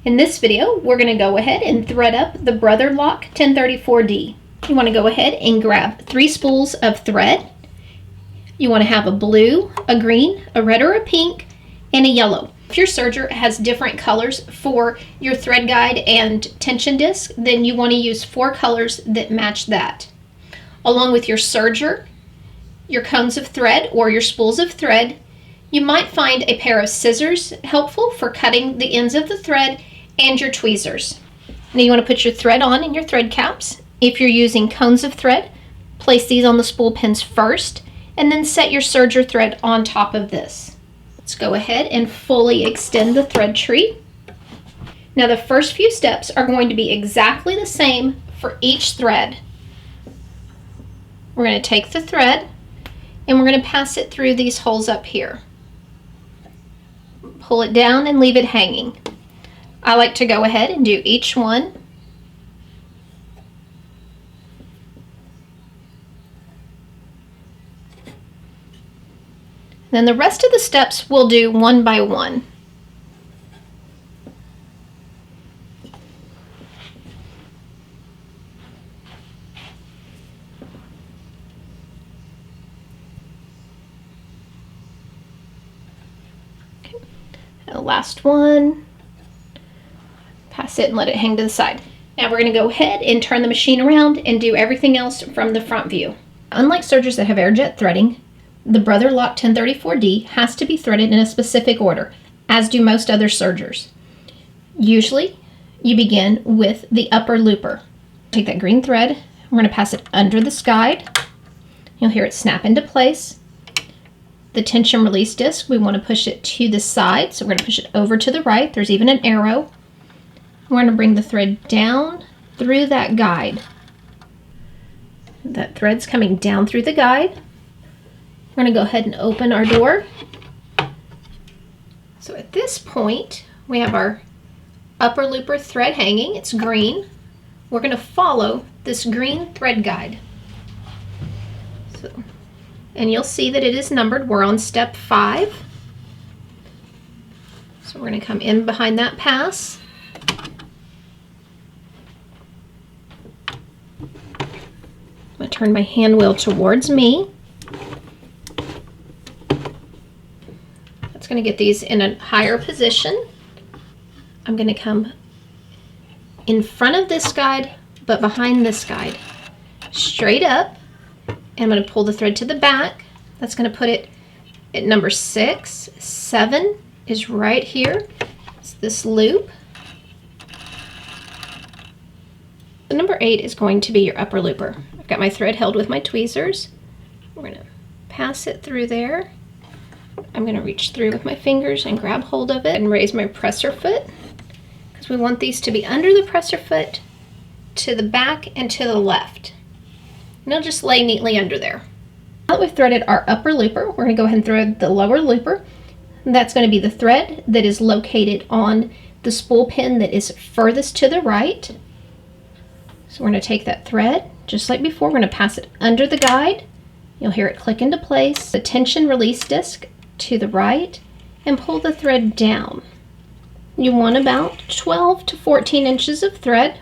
In this video, we're going to go ahead and thread up the Brother Lock 1034D. You want to go ahead and grab 3 spools of thread. You want to have a blue, a green, a red or a pink, and a yellow. If your serger has different colors for your thread guide and tension disc, then you want to use 4 colors that match that. Along with your serger, your cones of thread or your spools of thread, you might find a pair of scissors helpful for cutting the ends of the thread and your tweezers. Now you want to put your thread on in your thread caps. If you're using cones of thread, place these on the spool pins first and then set your serger thread on top of this. Let's go ahead and fully extend the thread tree. Now the first few steps are going to be exactly the same for each thread. We're going to take the thread and we're going to pass it through these holes up here. Pull it down and leave it hanging. I like to go ahead and do each one. Then the rest of the steps we'll do one by one. Okay. And the last one. Pass it and let it hang to the side. Now we're going to go ahead and turn the machine around and do everything else from the front view. Unlike sergers that have air jet threading, the Brother Lock 1034D has to be threaded in a specific order, as do most other sergers. Usually, you begin with the upper looper. Take that green thread, we're going to pass it under this guide. You'll hear it snap into place. The tension release disc, we want to push it to the side, so we're going to push it over to the right. There's even an arrow. We're going to bring the thread down through that guide. That thread's coming down through the guide. We're going to go ahead and open our door. So at this point, we have our upper looper thread hanging. It's green. We're going to follow this green thread guide. And you'll see that it is numbered. We're on step 5. So we're going to come in behind that pass. I'm going to turn my hand wheel towards me. That's going to get these in a higher position. I'm going to come in front of this guide, but behind this guide. Straight up. And I'm going to pull the thread to the back. That's going to put it at number 6. 7 is right here. It's this loop. The number 8 is going to be your upper looper. I've got my thread held with my tweezers. We're going to pass it through there. I'm going to reach through with my fingers and grab hold of it and raise my presser foot, because we want these to be under the presser foot, to the back and to the left. And they'll just lay neatly under there. Now that we've threaded our upper looper, we're going to go ahead and thread the lower looper. That's going to be the thread that is located on the spool pin that is furthest to the right. So we're going to take that thread, just like before, we're going to pass it under the guide. You'll hear it click into place. The tension release disc to the right, and pull the thread down. You want about 12 to 14 inches of thread.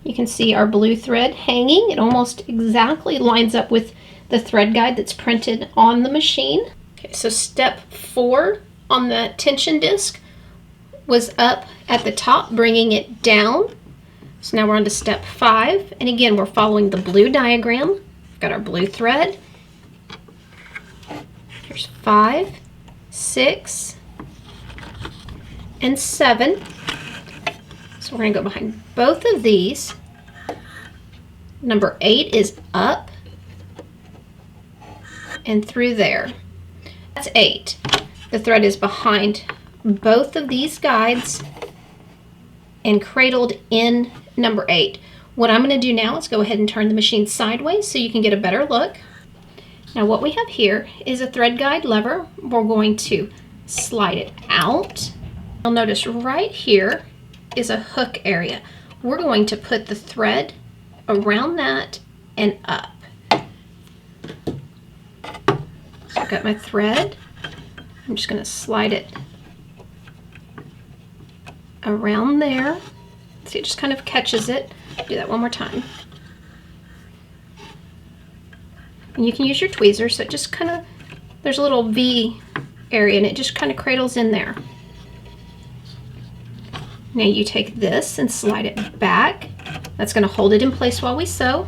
You can see our blue thread hanging. It almost exactly lines up with the thread guide that's printed on the machine. Okay, so step 4 on the tension disc was up at the top, bringing it down. So now we're on to step 5, and again we're following the blue diagram. We've got our blue thread. Here's 5, 6, and 7. So we're going to go behind both of these. Number 8 is up and through there. That's 8. The thread is behind both of these guides and cradled in number 8. What I'm going to do now is go ahead and turn the machine sideways so you can get a better look. Now what we have here is a thread guide lever. We're going to slide it out. You'll notice right here is a hook area. We're going to put the thread around that and up. So I've got my thread. I'm just going to slide it around there. See, it just kind of catches it. Do that one more time. And you can use your tweezers, so it just kind of, there's a little V area and it just kind of cradles in there. Now you take this and slide it back. That's going to hold it in place while we sew.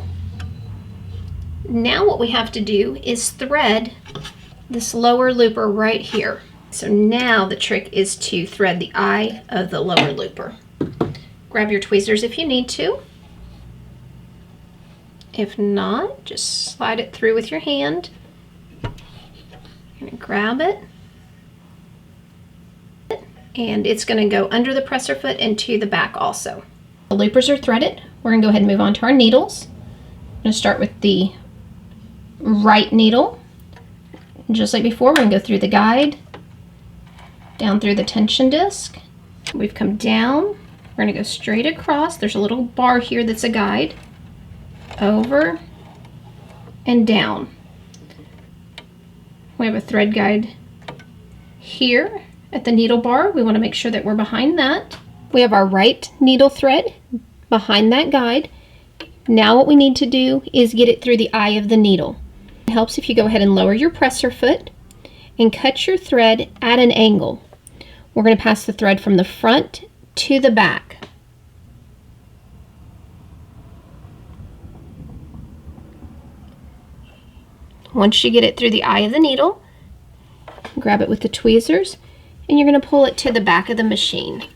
Now what we have to do is thread this lower looper right here. So now the trick is to thread the eye of the lower looper. Grab your tweezers if you need to. If not, just slide it through with your hand. You're going to grab it. And it's going to go under the presser foot and to the back also. The loopers are threaded. We're going to go ahead and move on to our needles. I'm going to start with the right needle. Just like before, we're going to go through the guide, down through the tension disc. We've come down. We're going to go straight across. There's a little bar here that's a guide. Over and down. We have a thread guide here at the needle bar. We want to make sure that we're behind that. We have our right needle thread behind that guide. Now what we need to do is get it through the eye of the needle. It helps if you go ahead and lower your presser foot and cut your thread at an angle. We're going to pass the thread from the front to the back. Once you get it through the eye of the needle, grab it with the tweezers and you're going to pull it to the back of the machine.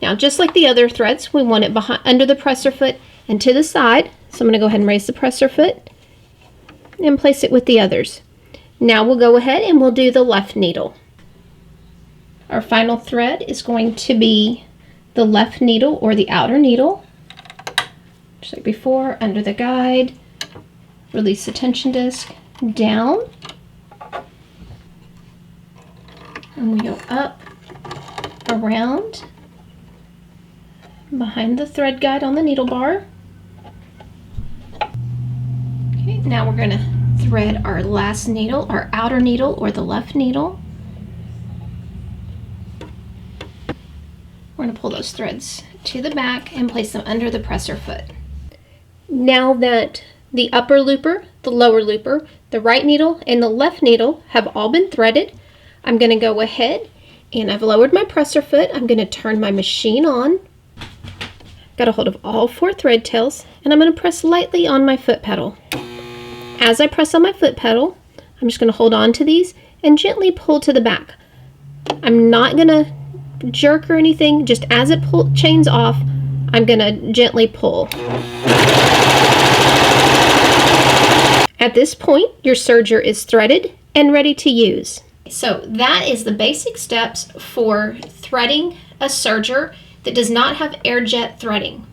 Now, just like the other threads, we want it behind, under the presser foot and to the side. So I'm going to go ahead and raise the presser foot and place it with the others. Now we'll go ahead and we'll do the left needle. Our final thread is going to be the left needle or the outer needle. Just like before, under the guide, release the tension disc, down, and we go up, around, behind the thread guide on the needle bar. Okay, now we're going to thread our last needle, our outer needle or the left needle. We're going to pull those threads to the back and place them under the presser foot. Now that the upper looper, the lower looper, the right needle, and the left needle have all been threaded, I'm going to go ahead and I've lowered my presser foot. I'm going to turn my machine on. Got a hold of all 4 thread tails and I'm going to press lightly on my foot pedal. As I press on my foot pedal, I'm just going to hold on to these and gently pull to the back. I'm not going to jerk or anything, just as it chains off, I'm going to gently pull. At this point, your serger is threaded and ready to use. So that is the basic steps for threading a serger that does not have air jet threading.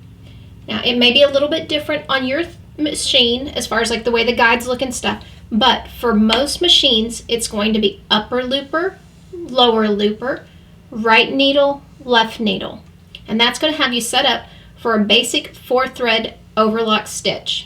Now, it may be a little bit different on your machine as far as like the way the guides look and stuff, but for most machines, it's going to be upper looper, lower looper, right needle, left needle. And that's going to have you set up for a basic 4-thread overlock stitch.